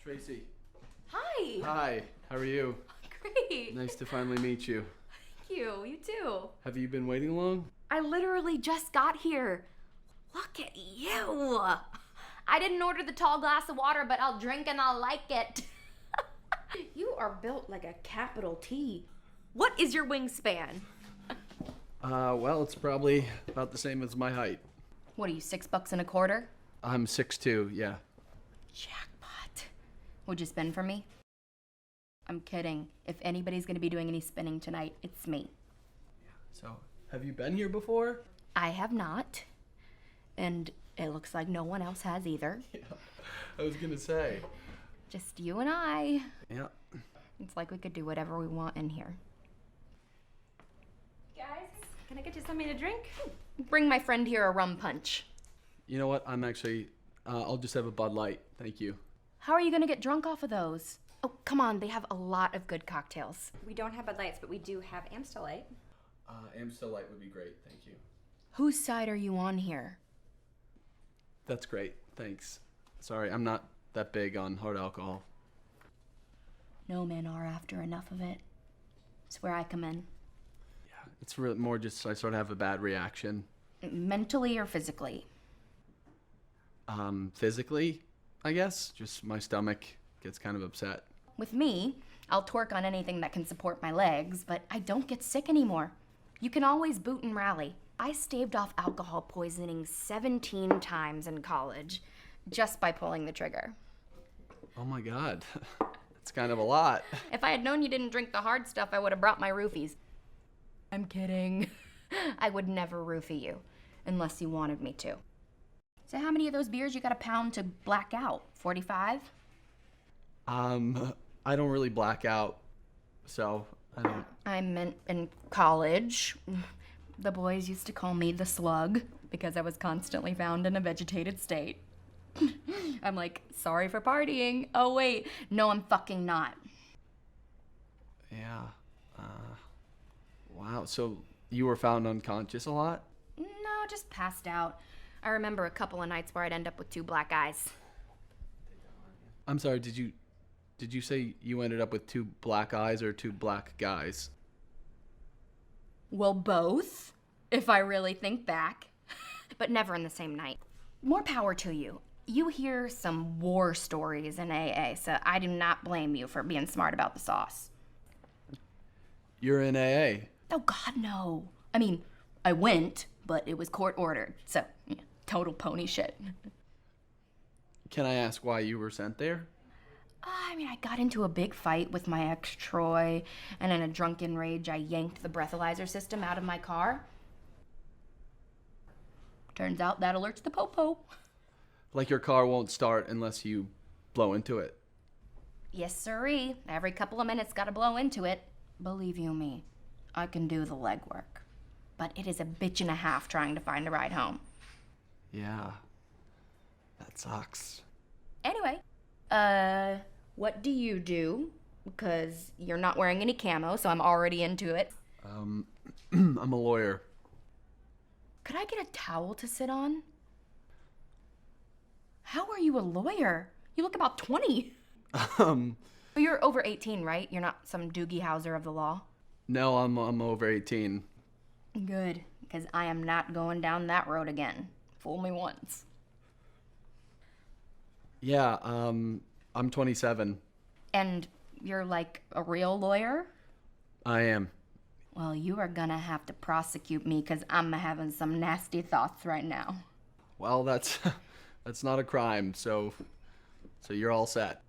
Tracy. Hi. Hi, how are you? Great. Nice to finally meet you. Thank you. You too. Have you been waiting long? I literally just got here. Look at you. I didn't order the tall glass of water, but I'll drink and I'll like it. You are built like a capital T. What is your wingspan? Well, it's probably about the same as my height. What are you, $6.25? I'm 6'2", yeah. Jackpot. Would you spin for me? I'm kidding. If anybody's gonna be doing any spinning tonight, it's me. So, have you been here before? I have not. And it looks like no one else has either. Yeah, I was gonna say. Just you and I. Yeah. It's like we could do whatever we want in here. Guys, can I get you something to drink? Bring my friend here a rum punch. You know what, I'm actually, I'll just have a Bud Light, thank you. How are you gonna get drunk off of those? Oh, come on, they have a lot of good cocktails. We don't have Bud Lights, but we do have Amstel Light. Amstel Light would be great, thank you. Whose side are you on here? That's great, thanks. Sorry, I'm not that big on hard alcohol. No men are after enough of it. It's where I come in. Yeah, it's really more just I sort of have a bad reaction. Mentally or physically? Physically, I guess. Just my stomach gets kind of upset. With me, I'll twerk on anything that can support my legs, but I don't get sick anymore. You can always boot and rally. I staved off alcohol poisoning 17 times in college just by pulling the trigger. Oh my God, that's kind of a lot. If I had known you didn't drink the hard stuff, I would have brought my roofies. I'm kidding. I would never roofie you, unless you wanted me to. So how many of those beers you got to pound to black out? 45? I don't really black out, so I don't. I meant in college. The boys used to call me the slug because I was constantly found in a vegetated state. I'm like, sorry for partying. Oh wait, no I'm fucking not. Yeah. Wow, so you were found unconscious a lot? No, just passed out. I remember a couple of nights where I'd end up with 2 black eyes. I'm sorry, did you say you ended up with 2 black eyes or 2 black guys? Well, both, if I really think back. But never in the same night. More power to you. You hear some war stories in AA, so I do not blame you for being smart about the sauce. You're in AA? Oh, God, no. I mean, I went, but it was court ordered, so yeah, total pony shit. Can I ask why you were sent there? I got into a big fight with my ex, Troy, and in a drunken rage, I yanked the breathalyzer system out of my car. Turns out that alerts the po-po. Like your car won't start unless you blow into it? Yes, sirree. Every couple of minutes gotta blow into it. Believe you me, I can do the legwork. But it is a bitch and a half trying to find a ride home. Yeah. That sucks. Anyway, what do you do? Because you're not wearing any camo, so I'm already into it. I'm a lawyer. Could I get a towel to sit on? How are you a lawyer? You look about 20. You're over 18, right? You're not some Doogie Howser of the law? No, I'm over 18. Good, because I am not going down that road again. Fool me once. Yeah, I'm 27. And you're like a real lawyer? I am. Well, you are gonna have to prosecute me because I'm having some nasty thoughts right now. Well, that's not a crime, so you're all set.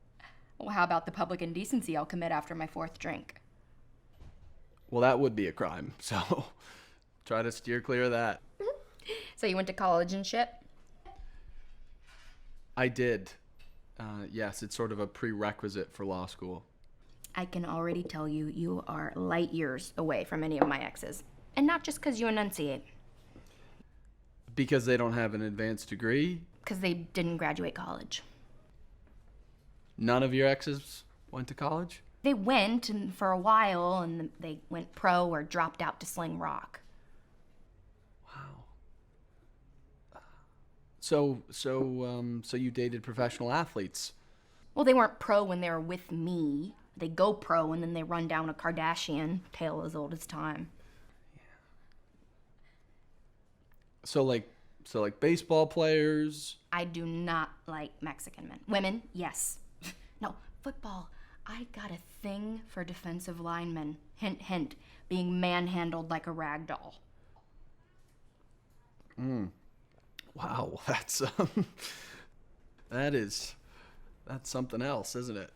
Well, how about the public indecency I'll commit after my 4th drink? Well, that would be a crime, so try to steer clear of that. So you went to college and shit? I did. Yes, it's sort of a prerequisite for law school. I can already tell you, you are light years away from any of my exes. And not just because you enunciate. Because they don't have an advanced degree? Because they didn't graduate college. None of your exes went to college? They went and for a while, and they went pro or dropped out to sling rock. So you dated professional athletes? Well, they weren't pro when they were with me. They go pro and then they run down a Kardashian, tale as old as time. So like baseball players. I do not like Mexican men. Women, yes. No, football. I got a thing for defensive linemen. Hint, hint. Being manhandled like a rag doll. Wow, that's that's something else, isn't it?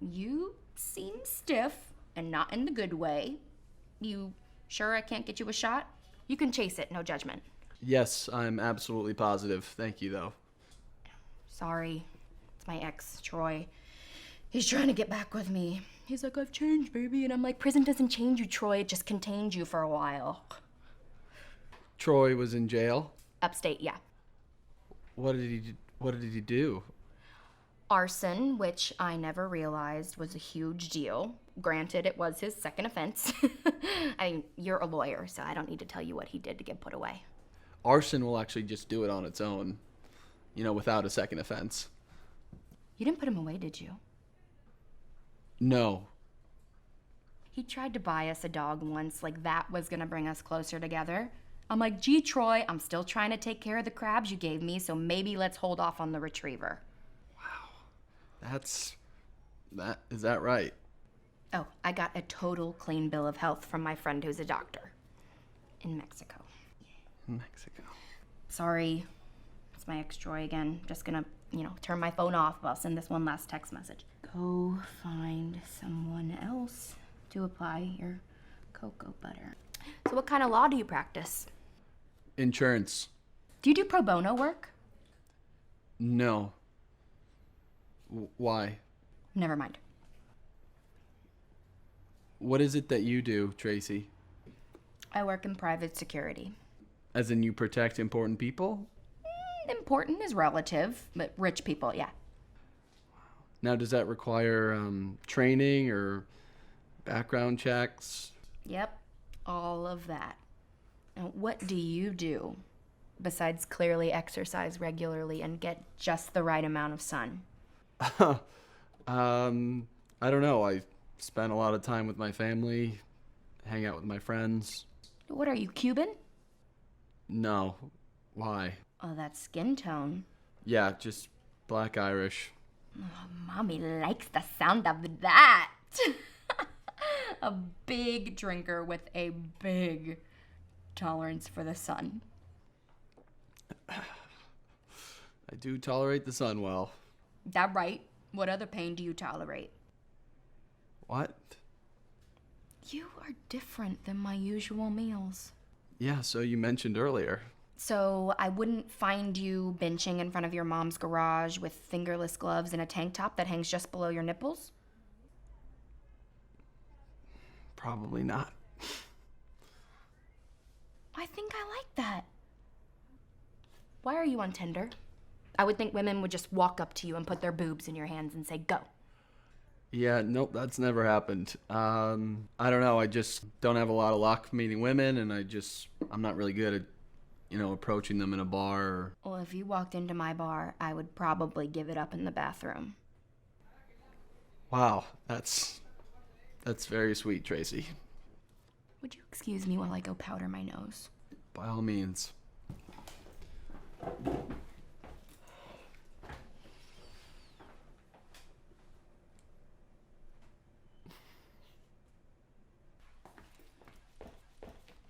You seem stiff, and not in the good way. You sure I can't get you a shot? You can chase it, no judgment. Yes, I'm absolutely positive. Thank you, though. Sorry. It's my ex, Troy. He's trying to get back with me. He's like, I've changed, baby. And I'm like, prison doesn't change you, Troy. It just contained you for a while. Troy was in jail. Upstate, yeah. What did he do? Arson, which I never realized was a huge deal. Granted, it was his second offense. I mean, you're a lawyer, so I don't need to tell you what he did to get put away. Arson will actually just do it on its own, without a second offense. You didn't put him away, did you? No. He tried to buy us a dog once, like that was gonna bring us closer together. I'm like, gee, Troy, I'm still trying to take care of the crabs you gave me, so maybe let's hold off on the retriever. Is that right? Oh, I got a total clean bill of health from my friend who's a doctor in Mexico. Mexico. Sorry, it's my ex Troy again. Just gonna, turn my phone off. I'll send this one last text message. Go find someone else to apply your cocoa butter. So what kind of law do you practice? Insurance. Do you do pro bono work? No. Why? Never mind. What is it that you do, Tracy? I work in private security. As in you protect important people? Important is relative, but rich people, yeah. Now, does that require training or background checks? Yep, all of that. Now, what do you do besides clearly exercise regularly and get just the right amount of sun? I don't know. I spend a lot of time with my family, hang out with my friends. What are you, Cuban? No. Why? Oh, that skin tone. Yeah, just black Irish. Mommy likes the sound of that. A big drinker with a big tolerance for the sun. I do tolerate the sun well. That right? What other pain do you tolerate? What? You are different than my usual meals. Yeah, so you mentioned earlier. So I wouldn't find you benching in front of your mom's garage with fingerless gloves and a tank top that hangs just below your nipples? Probably not. I think I like that. Why are you on Tinder? I would think women would just walk up to you and put their boobs in your hands and say, go. Yeah, nope, that's never happened. I don't know, I just don't have a lot of luck meeting women, and I'm not really good at, approaching them in a bar. Or... Well, if you walked into my bar, I would probably give it up in the bathroom. Wow, that's very sweet, Tracy. Would you excuse me while I go powder my nose? By all means.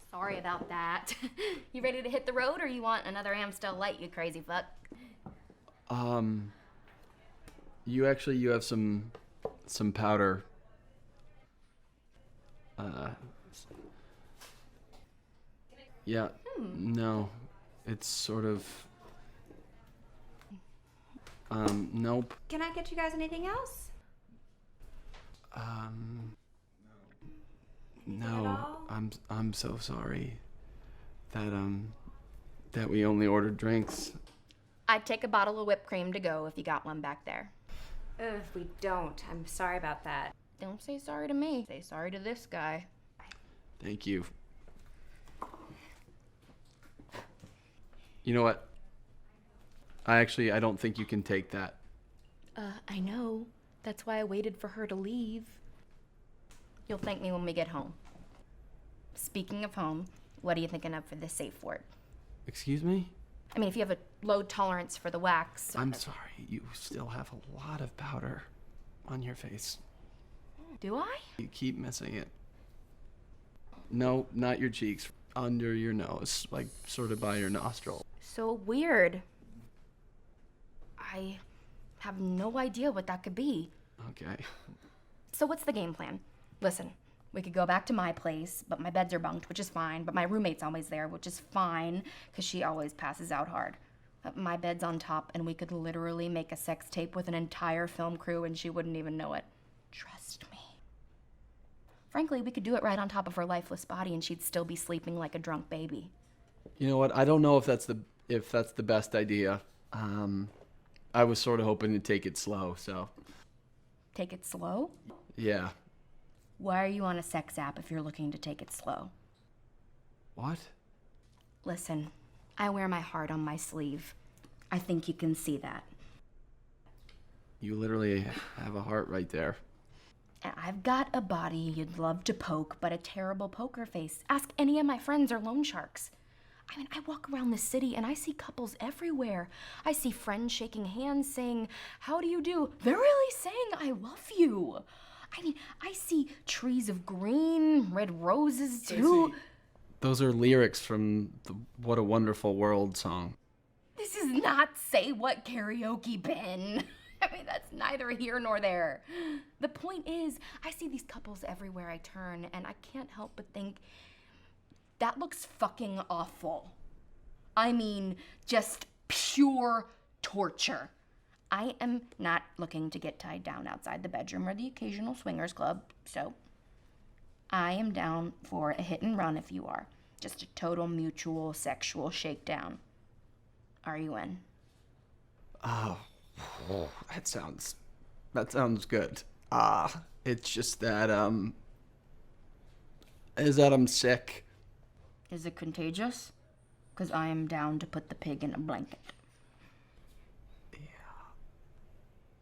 Sorry about that. You ready to hit the road, or you want another Amstel Light, you crazy fuck? You have some powder. Yeah, no, it's sort of, nope. Can I get you guys anything else? No, I'm so sorry that we only ordered drinks. I'd take a bottle of whipped cream to go if you got one back there. If we don't, I'm sorry about that. Don't say sorry to me. Say sorry to this guy. Thank you. You know what? I don't think you can take that. I know. That's why I waited for her to leave. You'll thank me when we get home. Speaking of home, what are you thinking of for the safe word? Excuse me? I mean, if you have a low tolerance for the wax. I'm sorry, you still have a lot of powder on your face. Do I? You keep missing it. No, not your cheeks. Under your nose, like sort of by your nostril. So weird. I have no idea what that could be. Okay. So what's the game plan? Listen, we could go back to my place, but my beds are bunked, which is fine, but my roommate's always there, which is fine, because she always passes out hard. My bed's on top, and we could literally make a sex tape with an entire film crew, and she wouldn't even know it. Trust me. Frankly, we could do it right on top of her lifeless body, and she'd still be sleeping like a drunk baby. You know what? I don't know if that's the best idea. I was sort of hoping to take it slow, so. Take it slow? Yeah. Why are you on a sex app if you're looking to take it slow? What? Listen, I wear my heart on my sleeve. I think you can see that. You literally have a heart right there. And I've got a body you'd love to poke, but a terrible poker face. Ask any of my friends or loan sharks. I mean, I walk around the city and I see couples everywhere. I see friends shaking hands saying, "How do you do?" They're really saying, "I love you." I mean, I see trees of green, red roses too. Those are lyrics from the What a Wonderful World song. This is not Say What karaoke, Ben. I mean, that's neither here nor there. The point is, I see these couples everywhere I turn, and I can't help but think, that looks fucking awful. I mean, just pure torture. I am not looking to get tied down outside the bedroom or the occasional swingers club, so I am down for a hit and run if you are. Just a total mutual sexual shakedown. Are you in? Oh, that sounds good. It's just that I'm sick. Is it contagious? Because I am down to put the pig in a blanket.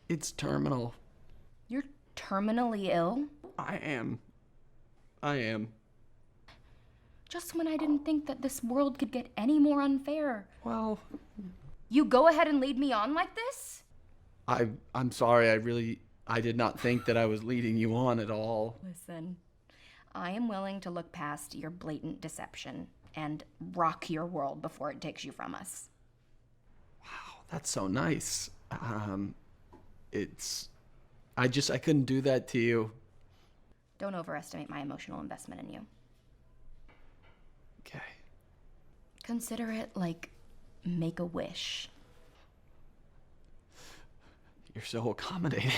It's terminal. You're terminally ill? I am. Just when I didn't think that this world could get any more unfair. Well, You go ahead and lead me on like this? I'm sorry. I did not think that I was leading you on at all. Listen, I am willing to look past your blatant deception and rock your world before it takes you from us. Wow, that's so nice. I couldn't do that to you. Don't overestimate my emotional investment in you. Okay. Consider it like make a wish. You're so accommodating.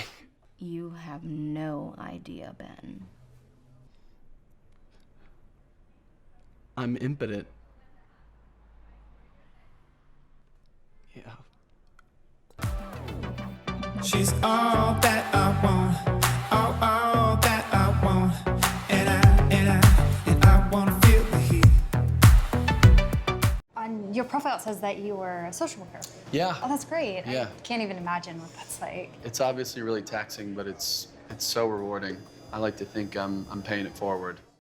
You have no idea, Ben. I'm impotent. Yeah. She's all that I want, all that I want, and I wanna feel the heat. On your profile, it says that you were a social worker. Yeah. Oh, that's great. Yeah. I can't even imagine what that's like. It's obviously really taxing, but it's so rewarding. I like to think I'm paying it forward.